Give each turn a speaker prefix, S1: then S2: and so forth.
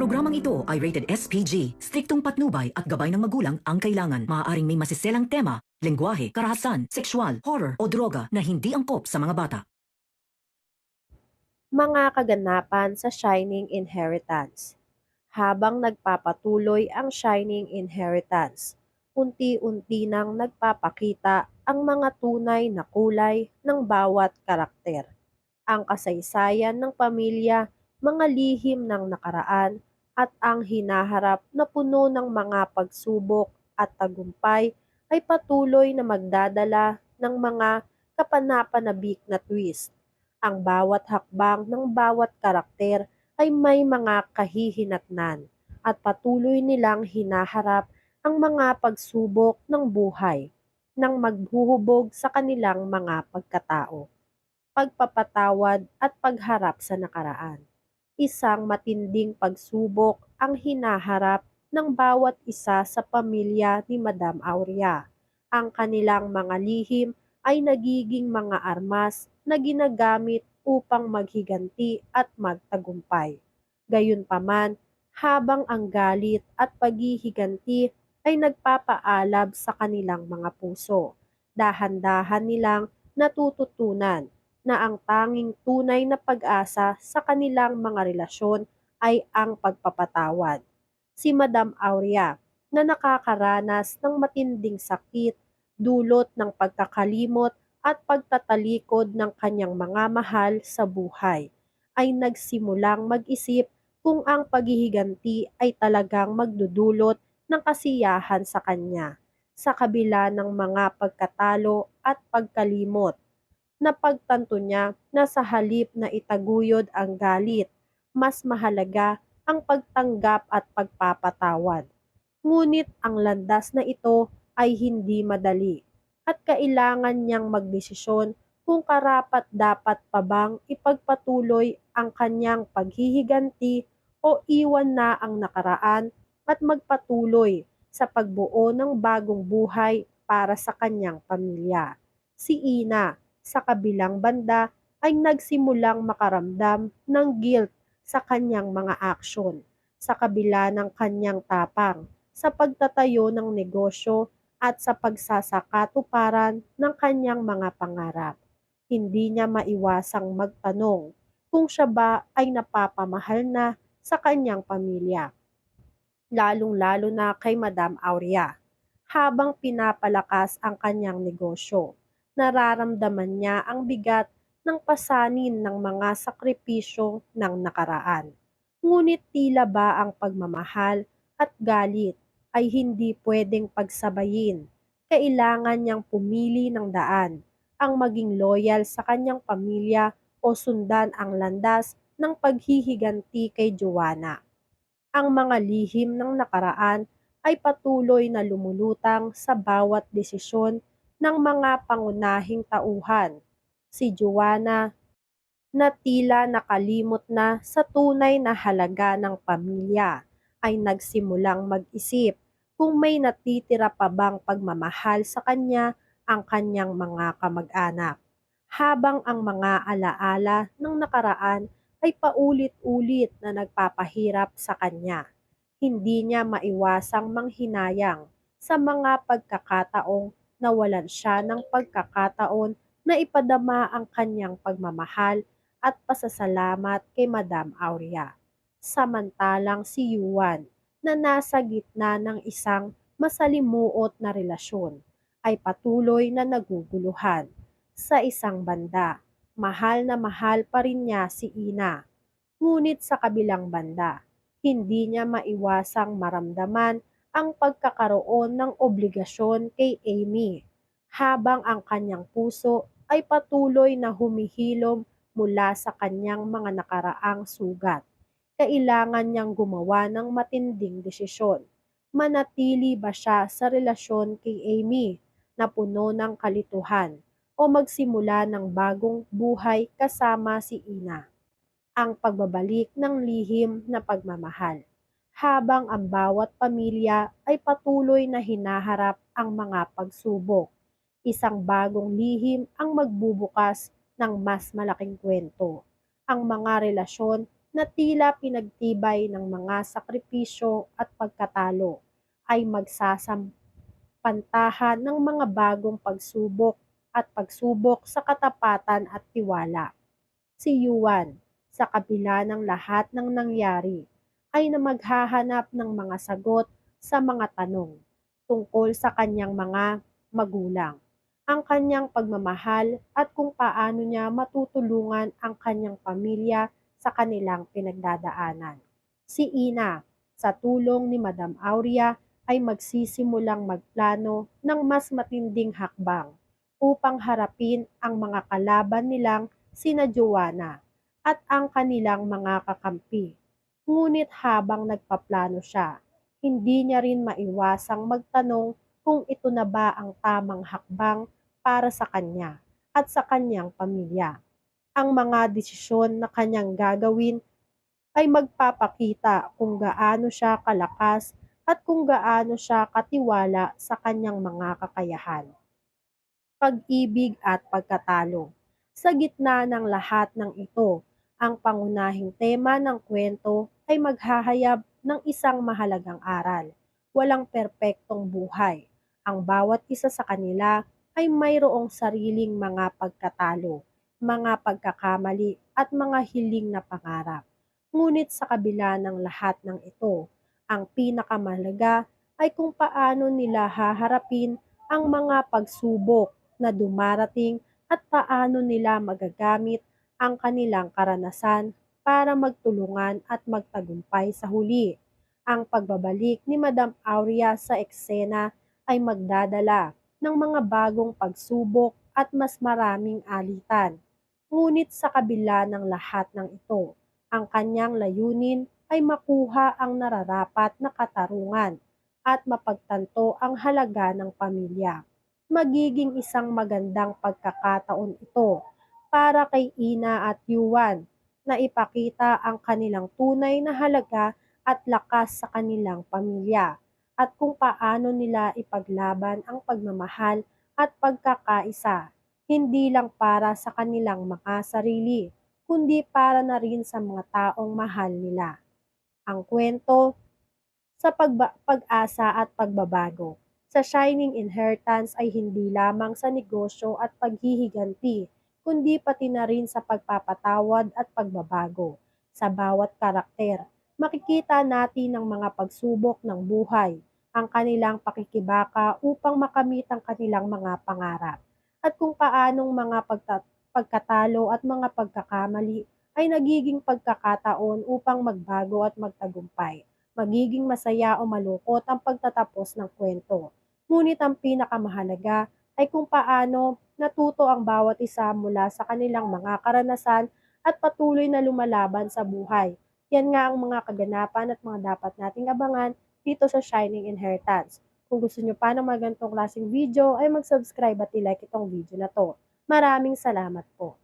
S1: programang ito ay rated SPG. Striktong patnubay at gabay ng magulang ang kailangan. Maaaring may masiselang tema, lengguwahe, karahasan, sexual, horror o droga na hindi angkop sa mga bata.
S2: Mga kaganapan sa Shining Inheritance. Habang nagpapatuloy ang Shining Inheritance, unti-unti nang nagpapakita ang mga tunay na kulay ng bawat karakter. Ang kasaysayan ng pamilya, mga lihim ng nakaraan, at ang hinaharap na puno ng mga pagsubok at tagumpay ay patuloy na magdadala ng mga kapanapanabik na twist. Ang bawat hakbang ng bawat karakter ay may mga kahihinatnan at patuloy nilang hinaharap ang mga pagsubok ng buhay nang maghuhubog sa kanilang mga pagkatao, pagpapatawad at pagharap sa nakaraan. Isang matinding pagsubok ang hinaharap ng bawat isa sa pamilya ni Madam Aurea. Ang kanilang mga lihim ay nagiging mga armas na ginagamit upang maghiganti at magtagumpay. Gayunpaman, habang ang galit at paghihiganti ay nagpapaalab sa kanilang mga puso, dahan-dahan nilang natututunan na ang tanging tunay na pag-asa sa kanilang mga relasyon ay ang pagpapatawad. Si Madam Aurea, na nakakaranas ng matinding sakit dulot ng pagkakalimot at pagtatalikod ng kanyang mga mahal sa buhay, ay nagsimulang mag-isip kung ang paghihiganti ay talagang magdudulot ng kasiyahan sa kanya, sa kabila ng mga pagkatalo at pagkalimot. Napagtanto niya na sa halip na itaguyod ang galit, mas mahalaga ang pagtanggap at pagpapatawad. Ngunit ang landas na ito ay hindi madali at kailangan niyang magdesisyon kung karapat-dapat pa bang ipagpatuloy ang kanyang paghihiganti o iwan na ang nakaraan at magpatuloy sa pagbuo ng bagong buhay para sa kanyang pamilya. Si Ina, sa kabilang banda, ay nagsimulang makaramdam ng guilt sa kanyang mga aksyon, sa kabila ng kanyang tapang sa pagtatayo ng negosyo at sa pagsasakatuparan ng kanyang mga pangarap. Hindi niya maiwasang magtanong kung siya ba ay napapamahal na sa kanyang pamilya, lalong-lalo na kay Madam Aurea. Habang pinapalakas ang kanyang negosyo, nararamdaman niya ang bigat ng pasanin ng mga sakripisyo ng nakaraan. Ngunit tila ba ang pagmamahal at galit ay hindi pwedeng pagsabayin. Kailangan niyang pumili ng daan, ang maging loyal sa kanyang pamilya o sundan ang landas ng paghihiganti kay Joanna. Ang mga lihim ng nakaraan ay patuloy na lumulutang sa bawat desisyon ng mga pangunahing tauhan. Si Joanna, na tila nakalimot na sa tunay na halaga ng pamilya, ay nagsimulang mag-isip kung may natitira pa bang pagmamahal sa kanya ang kanyang mga kamag-anak. Habang ang mga alaala ng nakaraan ay paulit-ulit na nagpapahirap sa kanya, hindi niya maiwasang manghinayang sa mga pagkakataong nawalan siya ng pagkakataon na ipadama ang kanyang pagmamahal at pasasalamat kay Madam Aurea. Samantalang si Yuan, na nasa gitna ng isang masalimuot na relasyon, ay patuloy na naguguluhan. Sa isang banda, mahal na mahal pa rin niya si Ina. Ngunit sa kabilang banda, hindi niya maiwasang maramdaman ang pagkakaroon ng obligasyon kay Amy, habang ang kanyang puso ay patuloy na humihilom mula sa kanyang mga nakaraang sugat. Kailangan niyang gumawa ng matinding desisyon. Manatili ba siya sa relasyon kay Amy na puno ng kalituhan o magsimula ng bagong buhay kasama si Ina? Ang pagbabalik ng lihim na pagmamahal. Habang ang bawat pamilya ay patuloy na hinaharap ang mga pagsubok, isang bagong lihim ang magbubukas ng mas malaking kwento. Ang mga relasyon na tila pinagtibay ng mga sakripisyo at pagkatalo ay magsasampantahan ng mga bagong pagsubok sa katapatan at tiwala. Si Yuan, sa kabila ng lahat ng nangyari, ay na maghahanap ng mga sagot sa mga tanong tungkol sa kanyang mga magulang, ang kanyang pagmamahal at kung paano niya matutulungan ang kanyang pamilya sa kanilang pinagdadaanan. Si Ina, sa tulong ni Madam Aurea, ay magsisimulang magplano ng mas matinding hakbang upang harapin ang mga kalaban nilang sina Joanna at ang kanilang mga kakampi. Ngunit habang nagpaplano siya, hindi niya rin maiwasang magtanong kung ito na ba ang tamang hakbang para sa kanya at sa kanyang pamilya. Ang mga desisyon na kanyang gagawin ay magpapakita kung gaano siya kalakas at kung gaano siya katiwala sa kanyang mga kakayahan, pag-ibig at pagkatalo. Sa gitna ng lahat ng ito, ang pangunahing tema ng kwento ay maghahayag ng isang mahalagang aral. Walang perpektong buhay. Ang bawat isa sa kanila ay mayroong sariling mga pagkatalo, mga pagkakamali at mga hiling na pangarap. Ngunit sa kabila ng lahat ng ito, ang pinakamahalaga ay kung paano nila haharapin ang mga pagsubok na dumarating at paano nila magagamit ang kanilang karanasan para magtulungan at magtagumpay sa huli. Ang pagbabalik ni Madam Aurea sa eksena ay magdadala ng mga bagong pagsubok at mas maraming alitan. Ngunit sa kabila ng lahat ng ito, ang kanyang layunin ay makuha ang nararapat na katarungan at mapagtanto ang halaga ng pamilya. Magiging isang magandang pagkakataon ito para kay Ina at Yuan na ipakita ang kanilang tunay na halaga at lakas sa kanilang pamilya at kung paano nila ipaglaban ang pagmamahal at pagkakaisa, hindi lang para sa kanilang mga sarili, kundi para na rin sa mga taong mahal nila. Ang kwento sa pag-asa at pagbabago. Sa Shining Inheritance ay hindi lamang sa negosyo at paghihiganti, kundi pati na rin sa pagpapatawad at pagbabago. Sa bawat karakter, makikita natin ang mga pagsubok ng buhay, ang kanilang pakikibaka upang makamit ang kanilang mga pangarap, at kung paanong mga pagkatalo at mga pagkakamali ay nagiging pagkakataon upang magbago at magtagumpay. Magiging masaya o malungkot ang pagtatapos ng kwento. Ngunit ang pinakamahalaga ay kung paano natuto ang bawat isa mula sa kanilang mga karanasan at patuloy na lumalaban sa buhay. Yan nga ang mga kaganapan at mga dapat nating abangan dito sa Shining Inheritance. Kung gusto nyo pa ng mga ganitong klaseng video ay mag-subscribe at i-like itong video na to. Maraming salamat po.